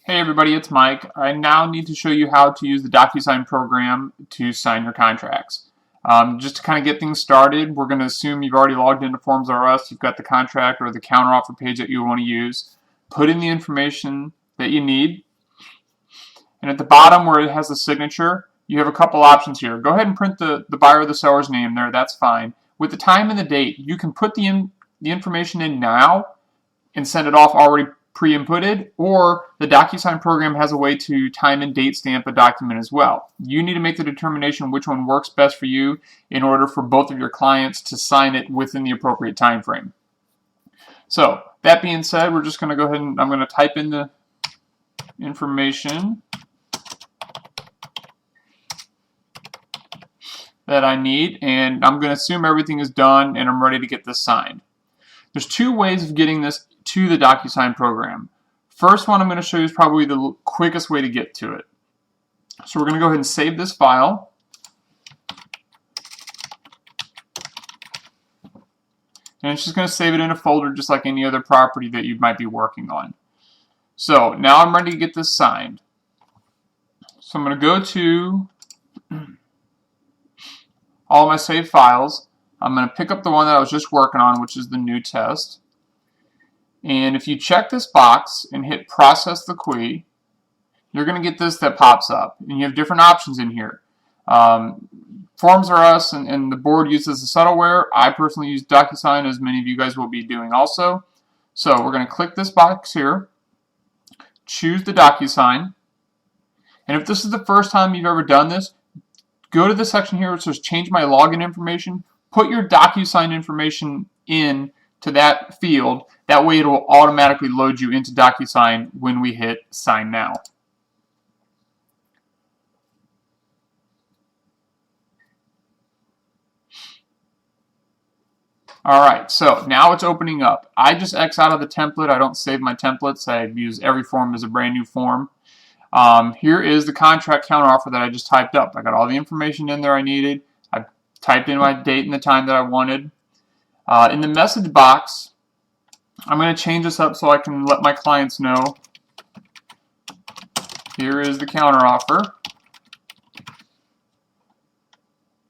Hey everybody, it's Mike. I now need to show you how to use the DocuSign program to sign your contracts. Just to kind of get things started, we're going to assume you've already logged into Forms R Us, you've got the contract or the counteroffer page that you want to use. Put in the information that you need. And at the bottom where it has the signature, you have a couple options here. Go ahead and print the buyer or the seller's name there, that's fine. With the time and the date, you can put the information in now and send it off already pre-inputted, or the DocuSign program has a way to time and date stamp a document as well. You need to make the determination which one works best for you in order for both of your clients to sign it within the appropriate time frame. So that being said, we're just going to go ahead and I'm going to type in the information that I need, and I'm going to assume everything is done and I'm ready to get this signed. There's two ways of getting this to the DocuSign program. First one I'm going to show you is probably the quickest way to get to it. So we're going to go ahead and save this file. And it's just going to save it in a folder just like any other property that you might be working on. So now I'm ready to get this signed. So I'm going to go to all my saved files. I'm going to pick up the one that I was just working on, which is the new test. And if you check this box and hit process the query, you're going to get this that pops up. And you have different options in here. Forms R Us and the board uses the settleware. I personally use DocuSign, as many of you guys will be doing also. So we're going to click this box here, choose the DocuSign. And if this is the first time you've ever done this, go to the section here where it says change my login information. Put your DocuSign information in to that field. That way it will automatically load you into DocuSign when we hit sign now. Alright, so now it's opening up. I just X out of the template. I don't save my templates. I use every form as a brand new form. Here is the contract counteroffer that I just typed up. I got all the information in there I needed. I typed in my date and the time that I wanted. In the message box, I'm going to change this up so I can let my clients know. Here is the counteroffer.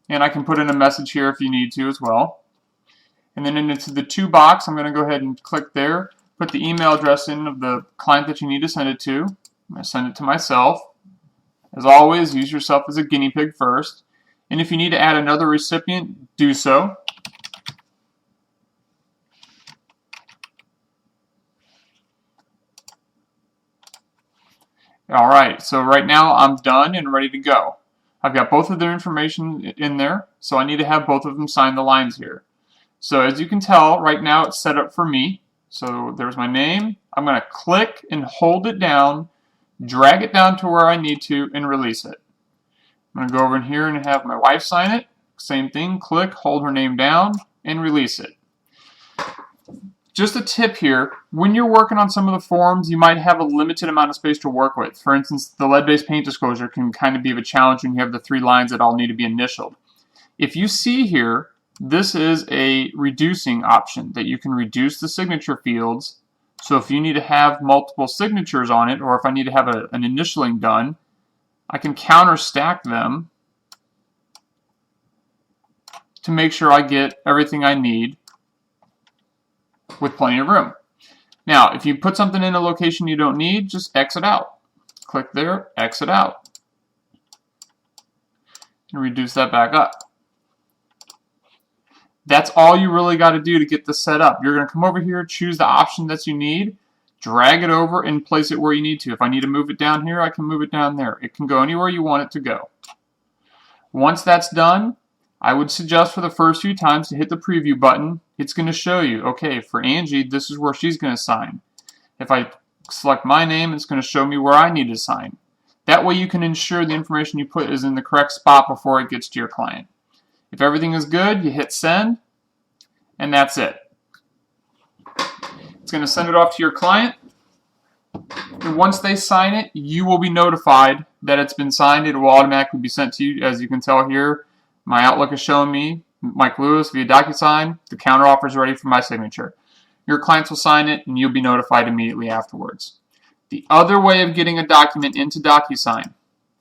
And I can put in a message here if you need to as well. And then into the to box, I'm going to go ahead and click there. Put the email address in of the client that you need to send it to. I'm going to send it to myself. As always, use yourself as a guinea pig first. And if you need to add another recipient, do so. Alright, so right now I'm done and ready to go. I've got both of their information in there, so I need to have both of them sign the lines here. So as you can tell, right now it's set up for me. So there's my name. I'm going to click and hold it down, drag it down to where I need to, and release it. I'm going to go over in here and have my wife sign it. Same thing, click, hold her name down, and release it. Just a tip here, when you're working on some of the forms, you might have a limited amount of space to work with. For instance, the lead-based paint disclosure can kind of be of a challenge when you have the 3 lines that all need to be initialed. If you see here, this is a reducing option that you can reduce the signature fields. So if you need to have multiple signatures on it, or if I need to have an initialing done, I can counter stack them to make sure I get everything I need with plenty of room. Now, if you put something in a location you don't need, just exit out. Click there, exit out, and reduce that back up. That's all you really got to do to get this set up. You're going to come over here, choose the option that you need, drag it over, and place it where you need to. If I need to move it down here, I can move it down there. It can go anywhere you want it to go. Once that's done, I would suggest for the first few times to hit the preview button. It's going to show you, okay, for Angie, this is where she's going to sign. If I select my name, it's going to show me where I need to sign. That way you can ensure the information you put is in the correct spot before it gets to your client. If everything is good, you hit send, and that's it. It's going to send it off to your client. And once they sign it, you will be notified that it's been signed. It will automatically be sent to you. As you can tell here, my Outlook is showing me Mike Lewis via DocuSign. The counteroffer is ready for my signature. Your clients will sign it, and you'll be notified immediately afterwards. The other way of getting a document into DocuSign,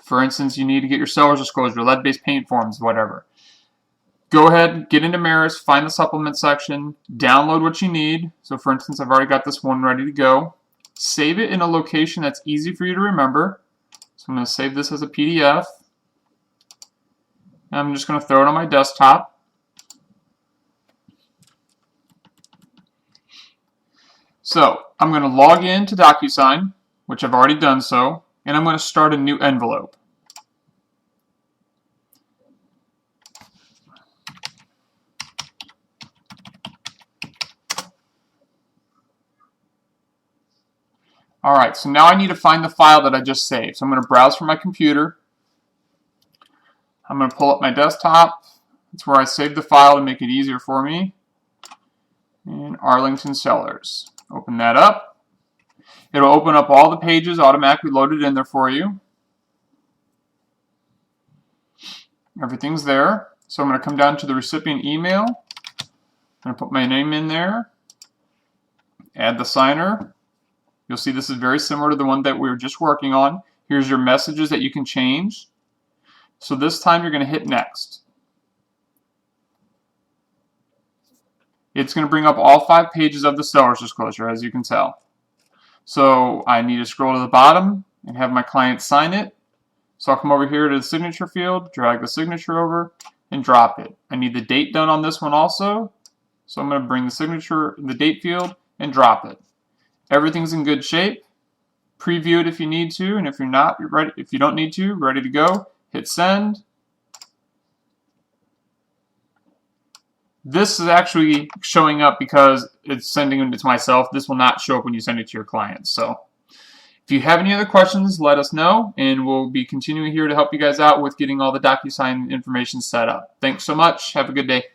for instance, you need to get your seller's disclosure, lead-based payment forms, whatever. Go ahead, get into Maris, find the supplement section, download what you need. So for instance, I've already got this one ready to go. Save it in a location that's easy for you to remember. So I'm going to save this as a PDF. And I'm just going to throw it on my desktop. So I'm going to log in to DocuSign, which I've already done so, and I'm going to start a new envelope. Alright, so now I need to find the file that I just saved. So I'm going to browse from my computer. I'm going to pull up my desktop. That's where I saved the file to make it easier for me. And Arlington Sellers. Open that up. It'll open up all the pages automatically loaded in there for you. Everything's there. So I'm going to come down to the recipient email. I'm going to put my name in there. Add the signer. You'll see this is very similar to the one that we were just working on. Here's your messages that you can change. So this time you're going to hit next. It's going to bring up all 5 pages of the seller's disclosure, as you can tell. So I need to scroll to the bottom and have my client sign it. So I'll come over here to the signature field, drag the signature over, and drop it. I need the date done on this one also. So I'm going to bring the signature in the date field and drop it. Everything's in good shape. Preview it if you need to, and if you're not, you're ready. If you don't need to, ready to go. Hit send. This is actually showing up because it's sending it to myself. This will not show up when you send it to your clients. So if you have any other questions, let us know, and we'll be continuing here to help you guys out with getting all the DocuSign information set up. Thanks so much. Have a good day.